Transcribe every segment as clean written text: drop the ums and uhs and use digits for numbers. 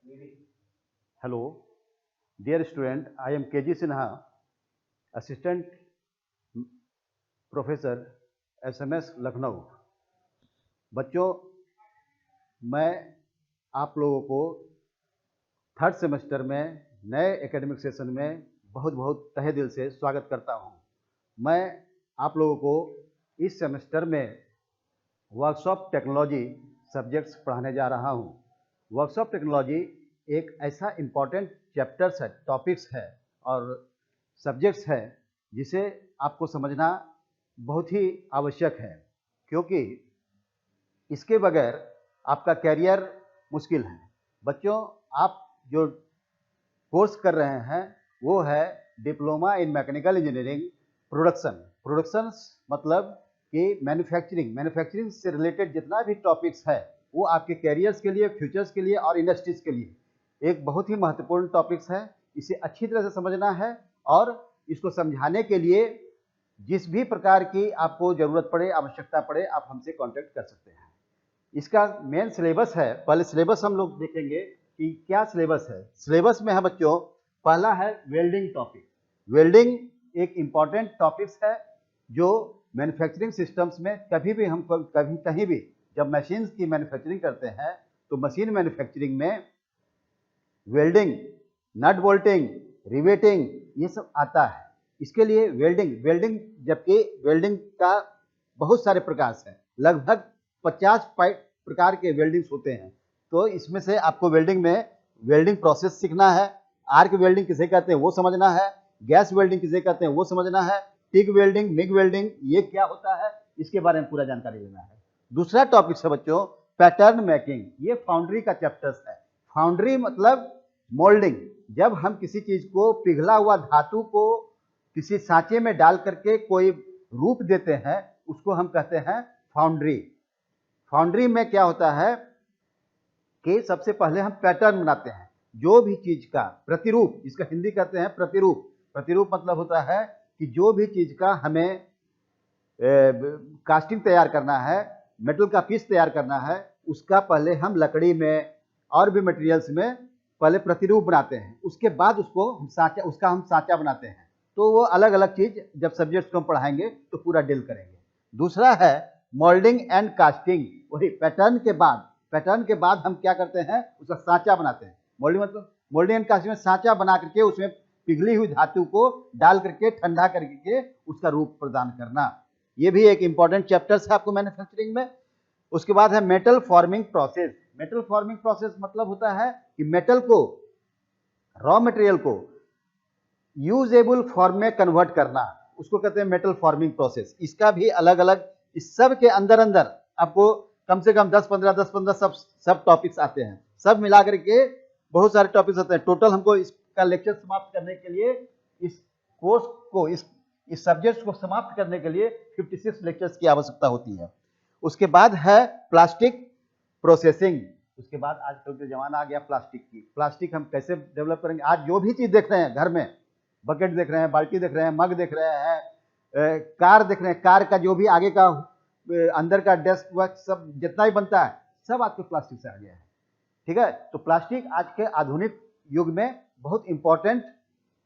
Hello, dear student, I am KG Sinha, Assistant Professor SMS Lucknow. बच्चों, मैं आप लोगों को थर्ड सेमेस्टर में नए एकेडमिक सेशन में बहुत बहुत तहे दिल से स्वागत करता हूं। मैं आप लोगों को इस सेमेस्टर में वर्कशॉप टेक्नोलॉजी सब्जेक्ट्स पढ़ाने जा रहा हूं। वर्कशॉप टेक्नोलॉजी एक ऐसा इम्पॉर्टेंट चैप्टर्स है, टॉपिक्स है और सब्जेक्ट्स है जिसे आपको समझना बहुत ही आवश्यक है, क्योंकि इसके बगैर आपका कैरियर मुश्किल है। बच्चों, आप जो कोर्स कर रहे हैं वो है diploma in mechanical engineering production मतलब कि मैन्युफैक्चरिंग से रिलेटेड जितना भी टॉपिक्स है वो आपके कैरियर्स के लिए, फ्यूचर्स के लिए और इंडस्ट्रीज के लिए एक बहुत ही महत्वपूर्ण टॉपिक्स है। इसे अच्छी तरह से समझना है और इसको समझाने के लिए जिस भी प्रकार की आपको ज़रूरत पड़े, आवश्यकता पड़े, आप हमसे कांटेक्ट कर सकते हैं। इसका मेन सिलेबस है, पहले सिलेबस हम लोग देखेंगे कि क्या सिलेबस है। सिलेबस में है बच्चों, पहला है वेल्डिंग टॉपिक। वेल्डिंग एक इम्पॉर्टेंट टॉपिक्स है जो मैन्युफैक्चरिंग सिस्टम्स में कभी कहीं भी जब मशीन्स की मैन्युफैक्चरिंग करते हैं तो मशीन मैन्युफैक्चरिंग में वेल्डिंग, नट बोल्टिंग, रिवेटिंग ये सब आता है। इसके लिए वेल्डिंग जबकि वेल्डिंग का बहुत सारे प्रकार हैं, लगभग 50 प्रकार के वेल्डिंग्स होते हैं। तो इसमें से आपको वेल्डिंग में वेल्डिंग प्रोसेस सीखना है, आर्क वेल्डिंग किसे कहते हैं वो समझना है, गैस वेल्डिंग किसे कहते हैं वो समझना है, टिग वेल्डिंग, मिग वेल्डिंग ये क्या होता है इसके बारे में पूरा जानकारी लेना है। दूसरा टॉपिक है बच्चों पैटर्न मेकिंग। ये फाउंड्री का चैप्टर्स है। फाउंड्री मतलब मोल्डिंग। जब हम किसी चीज को, पिघला हुआ धातु को किसी सांचे में डाल करके कोई रूप देते हैं उसको हम कहते हैं फाउंड्री। फाउंड्री में क्या होता है कि सबसे पहले हम पैटर्न बनाते हैं, जो भी चीज का प्रतिरूप, इसका हिंदी कहते हैं प्रतिरूप। प्रतिरूप मतलब होता है कि जो भी चीज का हमें कास्टिंग तैयार करना है, मेटल का पीस तैयार करना है, उसका पहले हम लकड़ी में और भी मटेरियल्स में पहले प्रतिरूप बनाते हैं, उसके बाद उसका हम सांचा बनाते हैं। तो वो अलग अलग चीज जब सब्जेक्ट्स को हम पढ़ाएंगे तो पूरा डील करेंगे। दूसरा है मोल्डिंग एंड कास्टिंग। वही पैटर्न के बाद हम क्या करते हैं, उसका सांचा बनाते हैं। मोल्डिंग एंड कास्टिंग में सांचा बना करके उसमें पिघली हुई धातु को डाल करके ठंडा करके उसका रूप प्रदान करना। ये भी एक इंपॉर्टेंट चैप्टर्स है आपको मैन्युफैक्चरिंग में। उसके बाद है metal forming process. Metal forming process मतलब होता है कि मेटल को, रॉ मटेरियल को यूजेबल फॉर्म में कन्वर्ट करना, उसको कहते हैं मेटल फॉर्मिंग प्रोसेस। इसका भी अलग अलग, इस सब के अंदर आपको कम से कम 10-15 सब टॉपिक्स आते हैं। सब मिला करके बहुत सारे टॉपिक्स आते हैं। टोटल हमको इसका लेक्चर समाप्त करने के लिए, इस कोर्स को, इस सब्जेक्ट को समाप्त करने के लिए 56 लेक्चर्स की आवश्यकता होती है। उसके बाद है प्लास्टिक प्रोसेसिंग। उसके बाद आजकल के जमाना आ गया प्लास्टिक की। प्लास्टिक हम कैसे डेवलप करेंगे। आज जो भी चीज देख रहे हैं घर में, बकेट देख रहे हैं, बाल्टी देख रहे हैं, मग देख रहे हैं, कार देख रहे हैं, कार का जो भी आगे का अंदर का डेस्क वर्क सब जितना ही बनता है सब आज के प्लास्टिक से आ गया है। ठीक है, तो प्लास्टिक आज के आधुनिक युग में बहुत इंपॉर्टेंट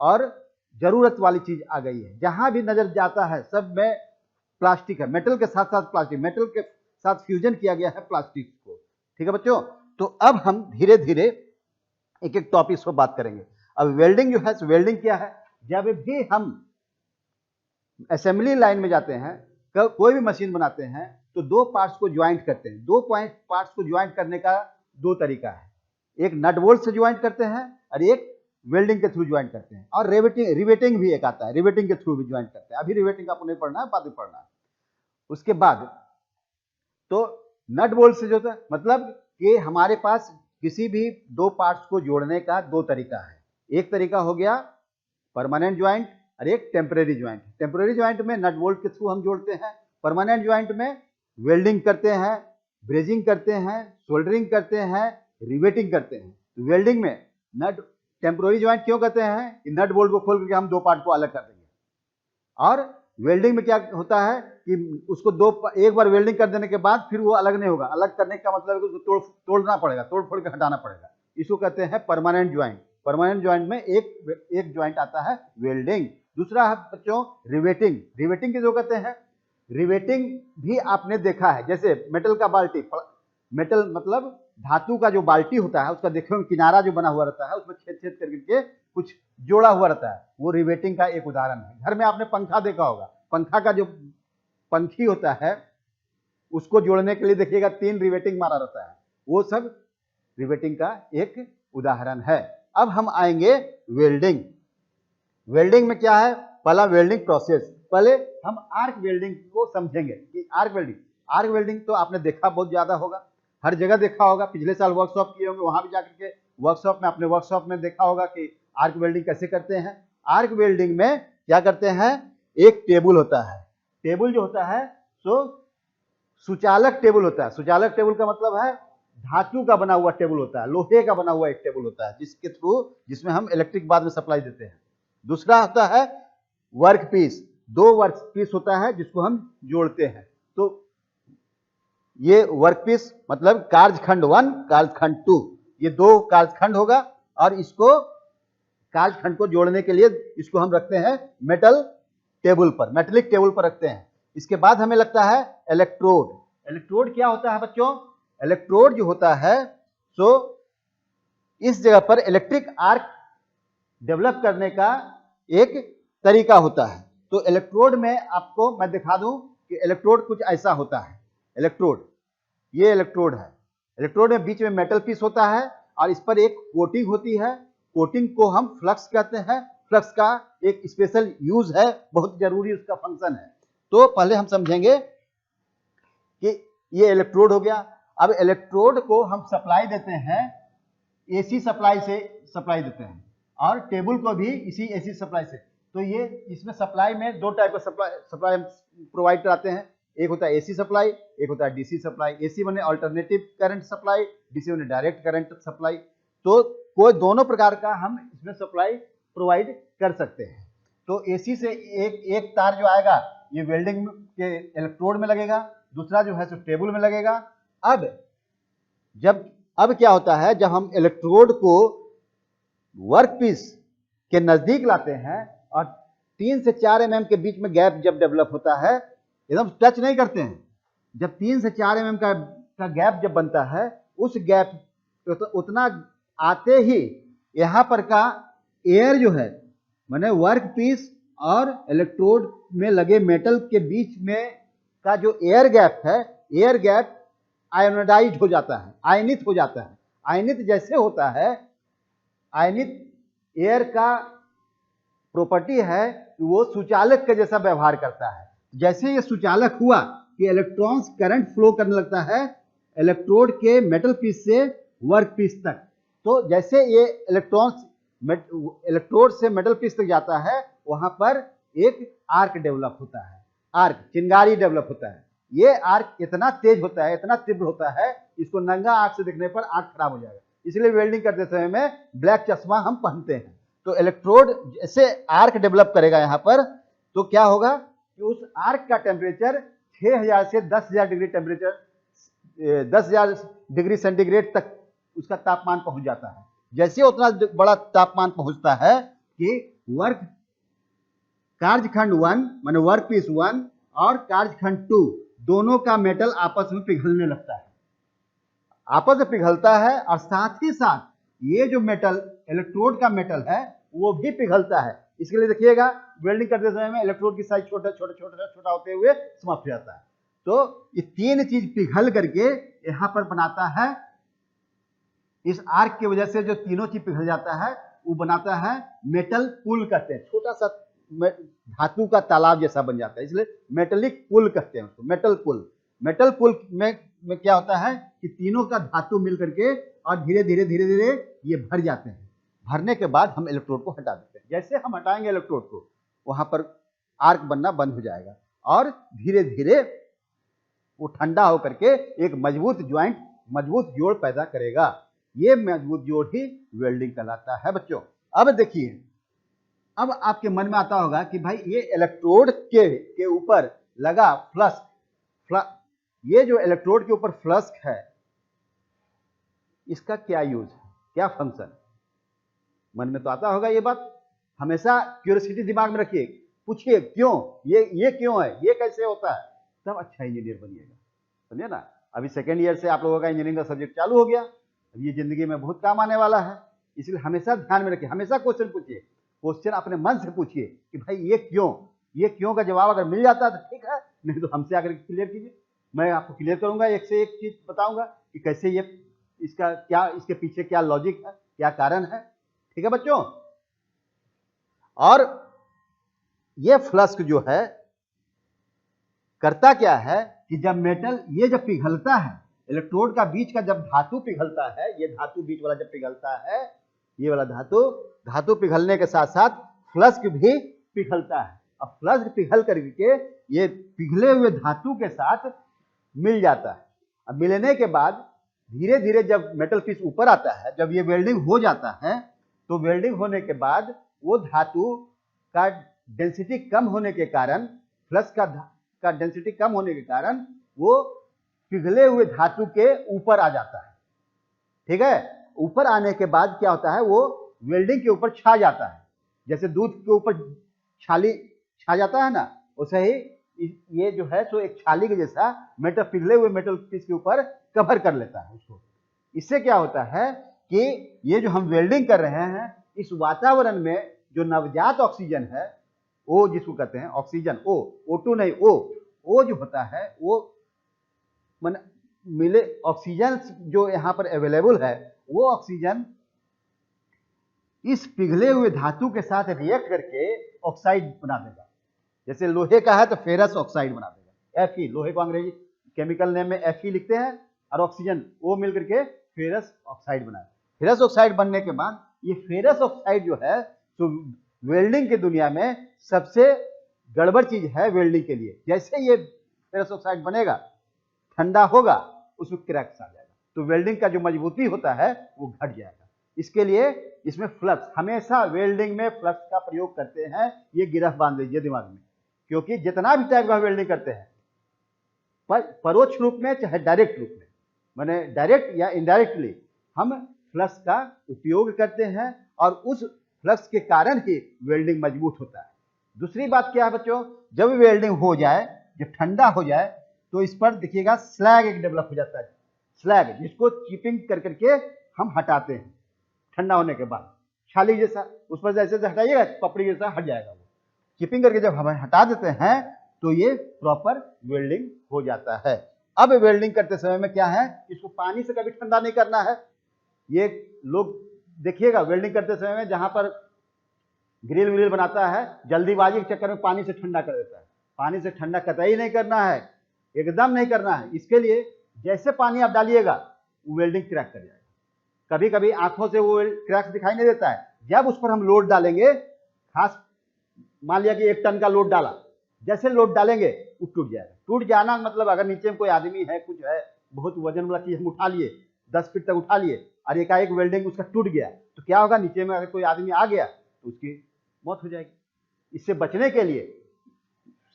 और जरूरत वाली चीज आ गई है। जहां भी नजर जाता है सब में प्लास्टिक है। मेटल के साथ साथ प्लास्टिक, मेटल के साथ फ्यूजन किया गया है प्लास्टिक को। ठीक है बच्चों, तो अब हम धीरे धीरे एक एक टॉपिक पर बात करेंगे। अब वेल्डिंग जो है, वेल्डिंग क्या है। जब भी हम असेंबली लाइन में जाते हैं, कोई भी मशीन बनाते हैं तो दो पार्ट्स को ज्वाइंट करते हैं। दो पार्ट्स को ज्वाइंट करने का दो तरीका है, एक नट बोल्ट से ज्वाइंट करते हैं और एक वेल्डिंग के थ्रू ज्वाइंट करते हैं। और रिवेटिंग भी एक आता है, रिवेटिंग के थ्रू भी ज्वाइंट करते हैं। अभी रिवेटिंग आपको नहीं पढ़ना है, बाद में पढ़ना है। उसके बाद तो नट बोल्ट से जो होता है मतलब कि हमारे पास किसी भी दो पार्ट्स को जोड़ने का दो तरीका है। एक तरीका हो गया परमानेंट ज्वाइंट और एक टेम्परेरी ज्वाइंट। टेम्परेरी ज्वाइंट में नट बोल्ट के थ्रू हम जोड़ते हैं। परमानेंट ज्वाइंट में वेल्डिंग करते हैं, ब्रेजिंग करते हैं, सोल्डरिंग करते हैं, रिवेटिंग करते हैं। तो वेल्डिंग में नट, टेम्परेरी ज्वाइंट क्यों कहते हैं कि नट बोल्ट को खोल करके हम दो पार्ट को अलग कर देंगे। और वेल्डिंग में क्या होता है कि उसको एक बार वेल्डिंग कर देने के बाद फिर वो अलग नहीं होगा। अलग करने का मतलब है कि उसको तोड़ना पड़ेगा, तोड़ फोड़ के हटाना पड़ेगा। इसको कहते हैं परमानेंट ज्वाइंट। परमानेंट ज्वाइंट में एक ज्वाइंट आता है वेल्डिंग। दूसरा है बच्चों रिवेटिंग। रिवेटिंग किसको कहते हैं? रिवेटिंग भी आपने देखा है, जैसे मेटल का बाल्टी, मेटल मतलब धातु का जो बाल्टी होता है उसका देखो किनारा जो बना हुआ रहता है, उसमें छेद छेद करके कुछ जोड़ा हुआ रहता है, वो रिवेटिंग का एक उदाहरण है। घर में आपने पंखा देखा होगा, पंखा का जो पंखी होता है उसको जोड़ने के लिए देखिएगा 3 रिवेटिंग मारा रहता है, वो सब रिवेटिंग का एक उदाहरण है। अब हम आएंगे वेल्डिंग। वेल्डिंग में क्या है? पहला वेल्डिंग प्रोसेस। पहले हम आर्क वेल्डिंग को समझेंगे कि आर्क वेल्डिंग तो आपने देखा बहुत ज्यादा होगा, हर जगह देखा होगा। पिछले साल वर्कशॉप किए होंगे, वहां भी जाकर के वर्कशॉप में अपने वर्कशॉप में देखा होगा कि आर्क वेल्डिंग कैसे करते हैं। आर्क वेल्डिंग में क्या करते हैं? एक टेबल होता है। टेबल जो होता है सो सुचालक टेबल होता है। सुचालक टेबल का मतलब है धातु का बना हुआ टेबल होता है, लोहे का बना हुआ एक टेबल होता है जिसमें हम इलेक्ट्रिक बाद में सप्लाई देते हैं। दूसरा होता है वर्क पीस। 2 वर्क पीस होता है जिसको हम जोड़ते हैं। तो ये वर्क पीस मतलब कार्यखंड 1, कार्यखंड 2, ये 2 कार्यखंड होगा और इसको कार्यखंड को जोड़ने के लिए इसको हम रखते हैं मेटल टेबल पर, मेटेलिक टेबल पर रखते हैं। इसके बाद हमें लगता है इलेक्ट्रोड। इलेक्ट्रोड क्या होता है बच्चों? इलेक्ट्रोड जो होता है सो इस जगह पर इलेक्ट्रिक आर्क डेवलप करने का एक तरीका होता है। तो इलेक्ट्रोड में आपको मैं दिखा दूं कि इलेक्ट्रोड कुछ ऐसा होता है। इलेक्ट्रोड, ये इलेक्ट्रोड है। इलेक्ट्रोड में बीच में मेटल पीस होता है और इस पर एक कोटिंग होती है। कोटिंग को हम फ्लक्स कहते हैं। फ्लक्स का एक स्पेशल यूज है, बहुत जरूरी उसका फंक्शन है। तो पहले हम समझेंगे कि ये इलेक्ट्रोड हो गया। अब इलेक्ट्रोड को हम सप्लाई देते हैं, एसी सप्लाई से सप्लाई देते हैं और टेबल को भी इसी एसी सप्लाई से। तो ये इसमें सप्लाई में 2 टाइप का सप्लाई प्रोवाइड कराते हैं। एक होता है एसी सप्लाई, एक होता है डीसी सप्लाई। एसी माने अल्टरनेटिव करंट सप्लाई, डीसी माने डायरेक्ट करंट सप्लाई। तो कोई दोनों प्रकार का हम इसमें सप्लाई प्रोवाइड कर सकते हैं। तो एसी से एक तार जो आएगा ये वेल्डिंग के इलेक्ट्रोड में लगेगा, दूसरा जो है सो टेबल में लगेगा। अब क्या होता है, जब हम इलेक्ट्रोड को वर्क पीस के नजदीक लाते हैं और 3 से 4 mm के बीच में गैप जब डेवलप होता है, एकदम टच नहीं करते हैं, जब 3 से 4 mm का गैप जब बनता है, उस गैप उतना आते ही यहां पर का एयर जो है माने वर्क पीस और इलेक्ट्रोड में लगे मेटल के बीच में का जो एयर गैप है, एयर गैप आयोनाइज हो जाता है, आयनित हो जाता है। आयनित जैसे होता है, आयनित एयर का प्रॉपर्टी है कि वो सुचालक के जैसा व्यवहार करता है। जैसे ये सुचालक हुआ कि इलेक्ट्रॉन्स करंट फ्लो करने लगता है इलेक्ट्रोड के मेटल पीस से वर्क पीस तक। तो जैसे ये इलेक्ट्रॉन्स इलेक्ट्रोड से मेटल पीस तक जाता है, वहां पर एक आर्क डेवलप होता है, आर्क चिंगारी डेवलप होता है। ये आर्क इतना तेज होता है, इतना तीव्र होता है, इसको नंगा आंख से देखने पर आंख खराब हो जाएगा। इसलिए वेल्डिंग करते समय में ब्लैक चश्मा हम पहनते हैं। तो इलेक्ट्रोड जैसे आर्क डेवलप करेगा यहाँ पर, तो क्या होगा कि उस आर्क का टेम्परेचर 6000 से 10,000 डिग्री टेम्परेचर 10,000 डिग्री सेंटीग्रेड तक उसका तापमान पहुंच जाता है। जैसे उतना बड़ा तापमान पहुंचता है कि वर्क कार्यखंड 1 माने वर्क पीस 1 और कार्यखंड 2 दोनों का मेटल आपस में पिघलने लगता है, आपस में पिघलता है और साथ ही साथ ये जो मेटल इलेक्ट्रोड का मेटल है वो भी पिघलता है। इसके लिए देखिएगा वेल्डिंग करते समय में इलेक्ट्रोड की साइज छोटा होते हुए समाप्त हो जाता है। तो ये 3 चीज पिघल करके यहां पर बनाता है, इस आर्क की वजह से जो तीनों चीज पिघल जाता है वो बनाता है मेटल पुल कहते हैं। छोटा सा धातु का तालाब जैसा बन जाता है, इसलिए मेटेलिक पुल कहते हैं उसको, मेटल पुल। मेटल पुल में क्या होता है कि तीनों का धातु मिल करके और धीरे धीरे ये भर जाते हैं। भरने के बाद हम इलेक्ट्रोड को हटा देते हैं। जैसे हम हटाएंगे इलेक्ट्रोड को, वहां पर आर्क बनना बंद हो जाएगा और धीरे धीरे वो ठंडा होकर के एक मजबूत ज्वाइंट, मजबूत जोड़ पैदा करेगा। ये मजबूत जोड़ ही वेल्डिंग कहलाता है बच्चों। अब देखिए, अब आपके मन में आता होगा कि भाई ये इलेक्ट्रोड के ऊपर लगा फ्लस्क, ये जो इलेक्ट्रोड के ऊपर फ्लस्क है इसका क्या यूज है? क्या फंक्शन। मन में तो आता होगा ये बात। हमेशा क्यूरियोसिटी दिमाग में रखिए, पूछिए क्यों, ये क्यों है, ये कैसे होता है, तब अच्छा इंजीनियर बनिएगा। समझे ना। अभी सेकेंड ईयर से आप लोगों का इंजीनियरिंग का सब्जेक्ट चालू हो गया, अब ये जिंदगी में बहुत काम आने वाला है, इसलिए हमेशा ध्यान में रखिए, हमेशा क्वेश्चन पूछिए, क्वेश्चन अपने मन से पूछिए कि भाई ये क्यों का जवाब अगर मिल जाता है तो ठीक है, नहीं तो हमसे आकर क्लियर कीजिए, मैं आपको क्लियर करूंगा, एक से एक चीज बताऊंगा कि कैसे ये इसका क्या, इसके पीछे क्या लॉजिक है, क्या कारण है। ठीक है बच्चों। और ये फ्लस्क जो है करता क्या है कि जब मेटल ये जब पिघलता है, इलेक्ट्रोड का बीच का जब धातु पिघलता है, ये धातु बीच वाला जब पिघलता है, ये वाला धातु पिघलने के साथ साथ फ्लस्क भी पिघलता है। अब फ्लस्क पिघल करके ये पिघले हुए धातु के साथ मिल जाता है। अब मिलने के बाद धीरे धीरे जब मेटल पीस ऊपर आता है, जब ये वेल्डिंग हो जाता है, तो वेल्डिंग होने के बाद वो धातु का डेंसिटी कम होने के कारण, फ्लक्स का डेंसिटी कम होने के कारण वो पिघले हुए धातु के ऊपर आ जाता है। ठीक है। ऊपर आने के बाद क्या होता है, वो वेल्डिंग के ऊपर छा जाता है, जैसे दूध के ऊपर छाली छा जाता है ना, वैसे ही ये जो है सो एक छाली के जैसा मेटल, पिघले हुए मेटल पीस के ऊपर कवर कर लेता है उसको। इससे क्या होता है कि ये जो हम वेल्डिंग कर रहे हैं, इस वातावरण में जो नवजात ऑक्सीजन है, ओ जिसको कहते हैं ऑक्सीजन, O2 नहीं, O जो होता है वो मिले ऑक्सीजन जो यहाँ पर अवेलेबल है, वो ऑक्सीजन इस पिघले हुए धातु के साथ रिएक्ट करके ऑक्साइड बना देगा। जैसे लोहे का है तो फेरस ऑक्साइड बना देगा, Fe, लोहे को अंग्रेजी केमिकल नेम में Fe लिखते हैं, और ऑक्सीजन वो मिल करके फेरस ऑक्साइड बनाए। फेरस ऑक्साइड बनने के बाद ये फेरस ऑक्साइड जो है तो वेल्डिंग की दुनिया में सबसे गड़बड़ चीज है वेल्डिंग के लिए। जैसे ये फेरस ऑक्साइड बनेगा, ठंडा होगा, उसमें क्रैक्स आ जाएगा, तो वेल्डिंग का जो मजबूती होता है वो घट जाएगा। इसके लिए इसमें फ्लक्स, हमेशा वेल्डिंग में फ्लक्स का प्रयोग करते हैं, ये गिरफ्त बांध लीजिए दिमाग में, क्योंकि जितना भी टाइप का वेल्डिंग करते हैं, परोक्ष रूप में चाहे डायरेक्ट रूप में, माने डायरेक्ट या इनडायरेक्टली, हम फ्लक्स का उपयोग करते हैं, और उस फ्लक्स के कारण ही वेल्डिंग मजबूत होता है। दूसरी बात क्या है बच्चों, जब वेल्डिंग हो जाए, जब ठंडा हो जाए, तो इस पर देखिएगा स्लैग एक डेवलप हो जाता है, स्लैग, जिसको चिपिंग कर करके हम हटाते हैं ठंडा होने के बाद, छाली जैसा, उस पर जैसे हटाइएगा पपड़ी जैसा हट जाएगा। वो चिपिंग करके जब हम हटा देते हैं तो ये प्रॉपर वेल्डिंग हो जाता है। अब वेल्डिंग करते समय में क्या है, इसको पानी से कभी ठंडा नहीं करना है। ये लोग देखिएगा वेल्डिंग करते समय में जहां पर ग्रिल विल बनाता है, जल्दीबाजी के चक्कर में पानी से ठंडा कर देता है। पानी से ठंडा कतई नहीं करना है, एकदम नहीं करना है। इसके लिए जैसे पानी आप डालिएगा वो वेल्डिंग क्रैक कर जाएगा। कभी कभी आंखों से वो क्रैक्स दिखाई नहीं देता है, जब उस पर हम लोड डालेंगे, खास मान लिया कि 1 टन का लोड डाला, जैसे लोड डालेंगे वो टूट जाएगा। टूट जाना मतलब अगर नीचे में कोई आदमी है, कुछ है, बहुत वजन वाला चीज हम उठा लिए, 10 फीट तक उठा लिए, और एकाएक वेल्डिंग उसका टूट गया, तो क्या होगा, नीचे में अगर कोई आदमी आ गया तो उसकी मौत हो जाएगी। इससे बचने के लिए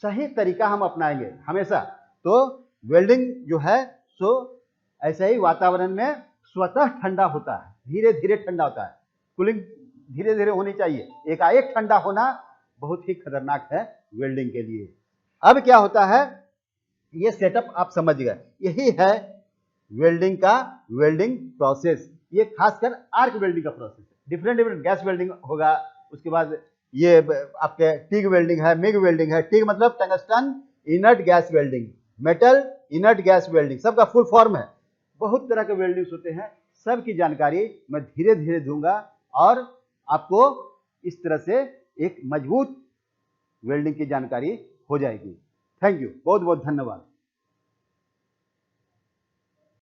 सही तरीका हम अपनाएंगे हमेशा। तो वेल्डिंग जो है सो ऐसे ही वातावरण में स्वतः ठंडा होता है, धीरे धीरे ठंडा होता है, कूलिंग धीरे धीरे होनी चाहिए। एकाएक ठंडा होना बहुत ही खतरनाक है वेल्डिंग के लिए। अब क्या होता है, ये सेटअप आप समझ गए, यही है वेल्डिंग का वेल्डिंग प्रोसेस। ये खासकर आर्क वेल्डिंग का प्रोसेस है। डिफरेंट गैस वेल्डिंग होगा, उसके बाद ये आपके टिग वेल्डिंग है, मिग वेल्डिंग है। टिग मतलब tungsten inert gas welding, metal inert gas welding, सबका फुल फॉर्म है। बहुत तरह के वेल्डिंग्स होते हैं, सबकी जानकारी मैं धीरे धीरे दूंगा, और आपको इस तरह से एक मजबूत वेल्डिंग की जानकारी हो जाएगी। थैंक यू, बहुत बहुत धन्यवाद।